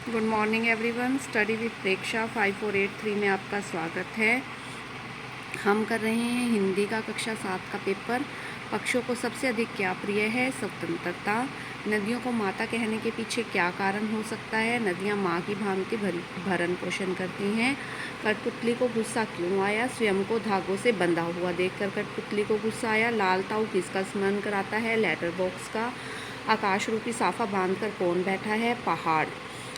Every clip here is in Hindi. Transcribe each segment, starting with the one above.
Good morning everyone. Study with Preksha 5483 में आपका स्वागत है। हम कर रहे हैं हिंदी का कक्षा 7 का पेपर। पक्षियों को सबसे अधिक क्या प्रिय है? स्वतंत्रता। नदियों को माता कहने के पीछे क्या कारण हो सकता है? नदियाँ माँ की भांति भरण पोषण करती हैं। कठपुतली को गुस्सा क्यों आया? स्वयं को धागों से बंधा हुआ देखकर कठपुतली को गुस्सा आया। लाल ताऊ किसका स्मरण कराता है? लेटर बॉक्स का। आकाश रूपी साफा बांधकर कौन बैठा है? पहाड़।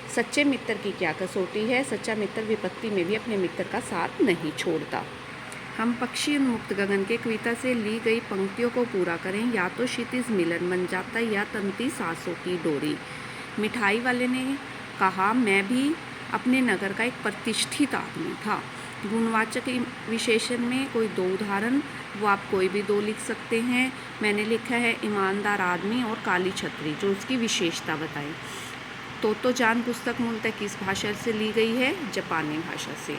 सच्चे मित्र की क्या कसौटी है? सच्चा मित्र विपत्ति में भी अपने मित्र का साथ नहीं छोड़ता। हम पक्षी उन्मुक्त गगन के कविता से ली गई पंक्तियों को पूरा करें। या तो क्षितिज मिलन बन जाता या तंती सांसों की डोरी। मिठाई वाले ने कहा, मैं भी अपने नगर का एक प्रतिष्ठित आदमी था। गुणवाचक विशेषण में कोई दो उदाहरण, वो आप कोई भी दो लिख सकते हैं। मैंने लिखा है ईमानदार आदमी और काली छतरी, जो उसकी विशेषता बताई। तो जान पुस्तक मूलतः किस भाषा से ली गई है? जापानी भाषा से।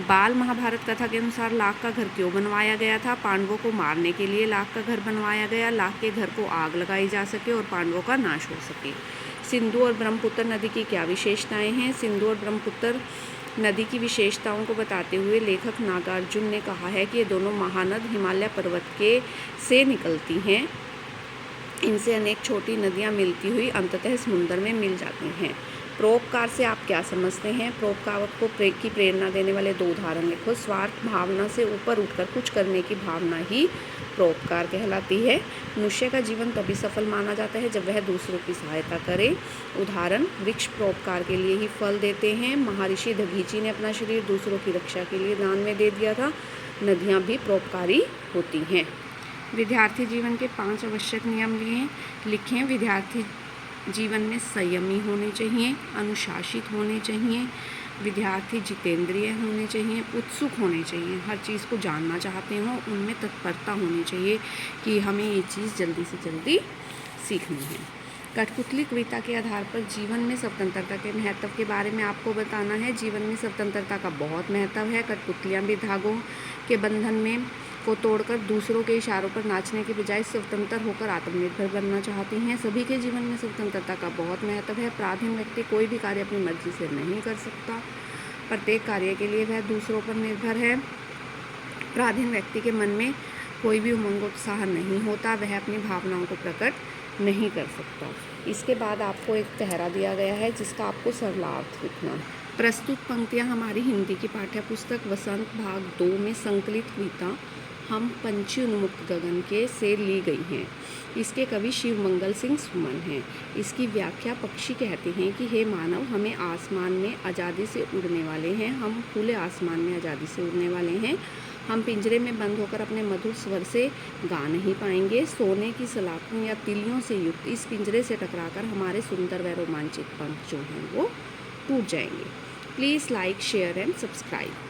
बाल महाभारत कथा के अनुसार लाख का घर क्यों बनवाया गया था? पांडवों को मारने के लिए लाख का घर बनवाया गया। लाख के घर को आग लगाई जा सके और पांडवों का नाश हो सके। सिंधु और ब्रह्मपुत्र नदी की क्या विशेषताएं हैं? सिंधु और ब्रह्मपुत्र नदी की विशेषताओं को बताते हुए लेखक नागार्जुन ने कहा है कि ये दोनों महानद हिमालय पर्वत के से निकलती हैं। इनसे अनेक छोटी नदियाँ मिलती हुई अंततः समुद्र में मिल जाती हैं। परोपकार से आप क्या समझते हैं? परोपकार को की प्रेरणा देने वाले दो उदाहरण लिखो। स्वार्थ भावना से ऊपर उठकर कुछ करने की भावना ही परोपकार कहलाती है। मनुष्य का जीवन तभी सफल माना जाता है जब वह दूसरों की सहायता करे। उदाहरण, वृक्ष परोपकार के लिए ही फल देते हैं। महर्षि दधीची ने अपना शरीर दूसरों की रक्षा के लिए दान में दे दिया था। नदियाँ भी परोपकारी होती हैं। विद्यार्थी जीवन के 5 आवश्यक नियम लिखें। विद्यार्थी जीवन में संयमी होने चाहिए, अनुशासित होने चाहिए, विद्यार्थी जितेंद्रिय होने चाहिए, उत्सुक होने चाहिए, हर चीज़ को जानना चाहते हों, उनमें तत्परता होनी चाहिए कि हमें ये चीज़ जल्दी से जल्दी सीखनी है। कठपुतली कविता के आधार पर जीवन में स्वतंत्रता के महत्व के बारे में आपको बताना है। जीवन में स्वतंत्रता का बहुत महत्व है। कठपुतलियाँ भी धागों के बंधन में को तोड़कर दूसरों के इशारों पर नाचने के बजाय स्वतंत्र होकर आत्मनिर्भर बनना चाहती हैं। सभी के जीवन में स्वतंत्रता का बहुत महत्व है। पराधीन व्यक्ति कोई भी कार्य अपनी मर्जी से नहीं कर सकता। प्रत्येक कार्य के लिए वह दूसरों पर निर्भर है। पराधीन व्यक्ति के मन में कोई भी उमंग उत्साह नहीं होता। वह अपनी भावनाओं को प्रकट नहीं कर सकता। इसके बाद आपको एक पहरा दिया गया है जिसका आपको सरलार्थ लिखना है। प्रस्तुत पंक्तियाँ हमारी हिंदी की पाठ्य पुस्तक वसंत भाग 2 में संकलित कविता हम पंछी उन्मुक्त गगन के से ली गई हैं। इसके कवि शिव मंगल सिंह सुमन हैं। इसकी व्याख्या पक्षी कहते हैं कि हे मानव, हमें आसमान में आज़ादी से उड़ने वाले हैं। हम खुले आसमान में आज़ादी से उड़ने वाले हैं। हम पिंजरे में बंद होकर अपने मधुर स्वर से गा नहीं पाएंगे। सोने की सलाखों या तिलियों से युक्त इस पिंजरे से टकराकर हमारे सुंदर व रोमांचित पंख जो हैं वो टूट जाएंगे। Please like, share and subscribe.